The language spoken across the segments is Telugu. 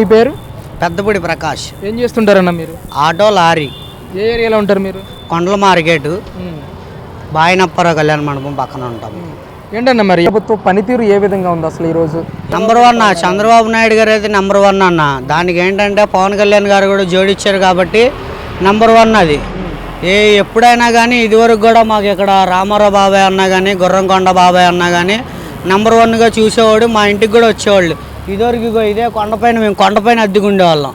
మీ పేరు? పెద్దపూడి ప్రకాష్. ఏం చేస్తుంటారన్న మీరు? Auto lorry. ఏ ఏరియాలో ఉంటారు మీరు? కొండల మార్కెట్, బాయినప్పర కళ్యాణ మండపం పక్కన ఉంటాం. ఏంటన్నా మరి ప్రభుత్వ పనితీరు ఏ విధంగా ఉంది అసలు ఈరోజు? నెంబర్ 1 చంద్రబాబు నాయుడు గారు అయితే నెంబర్ 1 అన్న. దానికి ఏంటంటే పవన్ కళ్యాణ్ గారు కూడా జోడిచ్చారు కాబట్టి నెంబర్ 1 అది. ఎప్పుడైనా కానీ ఇదివరకు కూడా మాకు ఇక్కడ రామారావు బాబాయ్ అన్నా కానీ, గుర్రంకొండ బాబాయ్ అన్నా కానీ నెంబర్ 1గా చూసేవాడు. మా ఇంటికి కూడా వచ్చేవాళ్ళు. ఇదివరకు ఇదే కొండపైన మేము కొండపైన అద్దెకుండేవాళ్ళం.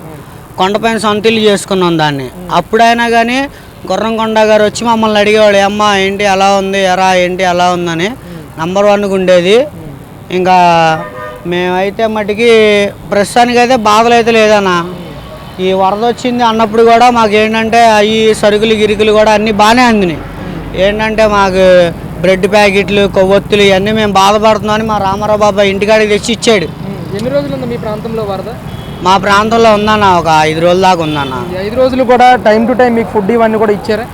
కొండపైన సొంతలు చేసుకున్నాం దాన్ని. అప్పుడైనా కానీ గుర్రంకొండ గారు వచ్చి మమ్మల్ని అడిగేవాడు, అమ్మ ఏంటి అలా ఉంది, ఎరా ఏంటి అలా ఉందని. నెంబర్ 1గా ఉండేది. ఇంకా మేమైతే మటుకి ప్రస్తుతానికి అయితే బాధలు అయితే లేదన్న. ఈ వరద వచ్చింది అన్నప్పుడు కూడా మాకు ఏంటంటే అవి సరుకులు గిరుకులు కూడా అన్నీ బాగానే అందినాయి. ఏంటంటే మాకు బ్రెడ్ ప్యాకెట్లు, కొవ్వొత్తులు ఇవన్నీ మేము బాధపడుతున్నామని మా రామారావు బాబాయ్ ఇంటికాడికి తెచ్చి ఇచ్చాడు. ఎన్ని రోజులు ఉంది మీ ప్రాంతంలో వరద? మా ప్రాంతంలో ఉందన్న, ఒక 5 రోజుల దాకా ఉందన్న. 5 రోజులు కూడా టైం టు టైం మీకు ఫుడ్ ఇవన్నీ కూడా ఇచ్చారా?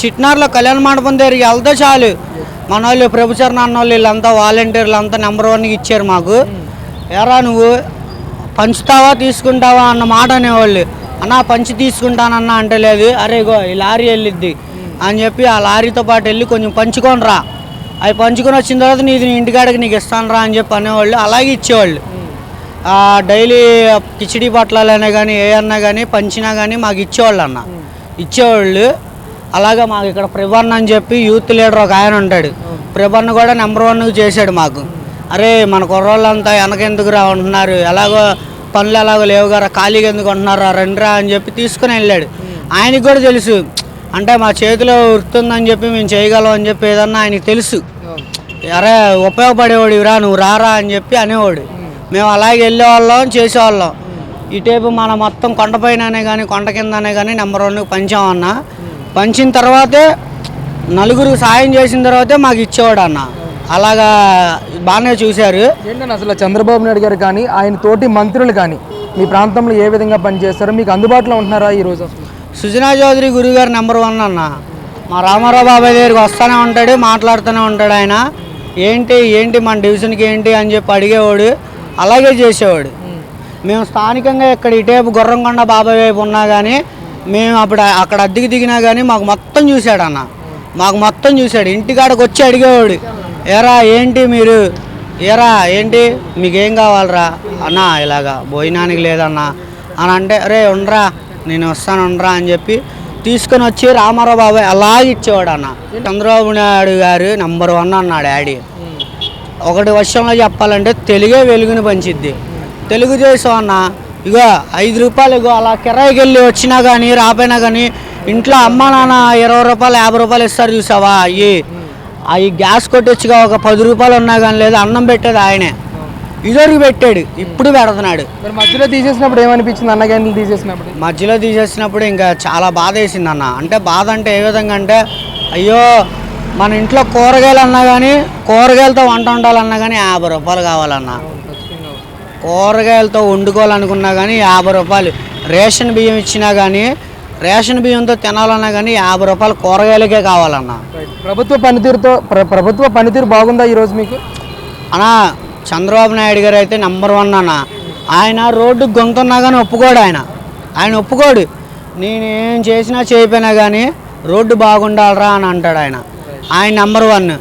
చిట్నార్లో కళ్యాణ మండపం దగ్గరికి వెళ్తే చాలు మన వాళ్ళు ప్రభుచరణ అన్న వాళ్ళు వీళ్ళంతా వాలంటీర్లు అంతా నెంబర్ 1కి ఇచ్చారు మాకు. ఎరా నువ్వు పంచుతావా తీసుకుంటావా అన్న మాట అనేవాళ్ళు. అన్నా పంచి తీసుకుంటానన్నా అంటే లేదు, అరే గో ఈ లారీ వెళ్ళిద్ది అని చెప్పి ఆ లారీతో పాటు వెళ్ళి కొంచెం పంచుకొని రా, అవి పంచుకొని వచ్చిన తర్వాత నీ ఇంటికాడికి నీకు ఇస్తాను రా అని చెప్పి అనేవాళ్ళు. అలాగే ఇచ్చేవాళ్ళు. డైలీ కిచిడి పట్లాలనే కానీ ఏ అన్నా కానీ పంచినా కానీ మాకు ఇచ్చేవాళ్ళు. అలాగే మాకు ఇక్కడ ప్రభన్న అని చెప్పి యూత్ లీడర్ ఒక ఆయన ఉంటాడు. ప్రభన్న కూడా నెంబర్ 1గా చేశాడు మాకు. అరే మన కుర్రోళ్ళంతా వెనకెందుకురా ఉంటున్నారు, ఎలాగో పనులు ఎలాగో లేవు కదా, ఖాళీగా ఎందుకు ఉంటున్నారా, రండిరా అని చెప్పి తీసుకుని వెళ్ళాడు. ఆయనకి కూడా తెలుసు అంటే మా చేతిలో వృత్తుందని చెప్పి మేము చేయగలం అని చెప్పి ఏదన్నా ఆయనకి తెలుసు. అరే ఉపయోగపడేవాడు రా నువ్వు రారా అని చెప్పి అనేవాడు. మేము అలాగే వెళ్ళేవాళ్ళం, చేసేవాళ్ళం. ఇటేపు మన మొత్తం కొండపైన కానీ కొండ కిందనే కానీ నెంబర్ 1కి పంచామన్నా. పంచిన తర్వాతే నలుగురికి సాయం చేసిన తర్వాతే మాకు ఇచ్చేవాడు అన్న. అలాగా బాగానే చూశారు. ఏంటన్నా అసలు చంద్రబాబు నాయుడు గారు కానీ ఆయన తోటి మంత్రులు కానీ మీ ప్రాంతంలో ఏ విధంగా పనిచేస్తారో, మీకు అందుబాటులో ఉంటున్నారా ఈరోజు? అసలు సుజనా చౌదరి గురువు గారు నెంబర్ 1 అన్న. మా రామారావు బాబాయ్ దగ్గరికి వస్తూనే ఉంటాడు, మాట్లాడుతూనే ఉంటాడు. ఆయన ఏంటి మన డివిజన్కి ఏంటి అని చెప్పి అడిగేవాడు. అలాగే చేసేవాడు. మేము స్థానికంగా ఇక్కడ ఇటేపు గుర్రంకొండ బాబాయ్ వైపు ఉన్నా కానీ మేము అక్కడ అద్దెకి దిగినా కానీ మాకు మొత్తం చూశాడు అన్న. మాకు మొత్తం చూశాడు. ఇంటికాడకు వచ్చి అడిగేవాడు, ఏరా ఏంటి మీరు, ఏరా ఏంటి మీకేం కావాలరా అన్న, ఇలాగా భోజనానికి లేదన్నా అని అంటే, అరే ఉండరా నేను వస్తాను ఉండరా అని చెప్పి తీసుకొని వచ్చి రామారావు బాబాయ్ అలాగే ఇచ్చేవాడు అన్న. చంద్రబాబు నాయుడు గారు నెంబర్ 1 అన్నాడు డాడీ. ఒకటి వర్షంలో చెప్పాలంటే తెలుగే వెలుగుని పంచిద్ది. తెలుగుదేశం అన్న ఇగో 5 రూపాయలు ఇగో అలా కిరాయికి వెళ్ళి వచ్చినా కానీ రాపోయినా కానీ ఇంట్లో అమ్మ నాన్న 20 రూపాయలు 50 రూపాయలు ఇస్తారు చూసావా, అవి గ్యాస్ కొట్టొచ్చుగా ఒక 10 రూపాయలు ఉన్నా కానీ లేదు, అన్నం పెట్టేది ఆయనే. ఇదివరకు పెట్టాడు, ఇప్పుడు పెడుతున్నాడు. మధ్యలో తీసేసినప్పుడు ఏమనిపించింది అన్న? క్యాంటీన్లు తీసేసినప్పుడు మధ్యలో తీసేసినప్పుడు ఇంకా చాలా బాధ వేసింది అన్న. అంటే బాధ అంటే ఏ విధంగా అంటే, అయ్యో మన ఇంట్లో కూరగాయలు అన్నా కానీ, కూరగాయలతో వంట వండాలన్నా కానీ 50 రూపాయలు కావాలన్నా. కూరగాయలతో వండుకోవాలనుకున్నా కానీ 50 రూపాయలు. రేషన్ బియ్యం ఇచ్చినా కానీ, రేషన్ బియ్యంతో తినాలన్నా కానీ 50 రూపాయలు కూరగాయలకే కావాలన్నా. ప్రభుత్వ పనితీరు బాగుందా ఈరోజు మీకు? అన్నా చంద్రబాబు నాయుడు గారు అయితే నెంబర్ 1 అన్న. ఆయన రోడ్డు గొంతున్నా కానీ ఒప్పుకోడు. ఆయన ఒప్పుకోడు. నేను ఏం చేసినా చేయకపోయినా కానీ రోడ్డు బాగుండాలరా అని అంటాడు ఆయన నెంబర్ 1.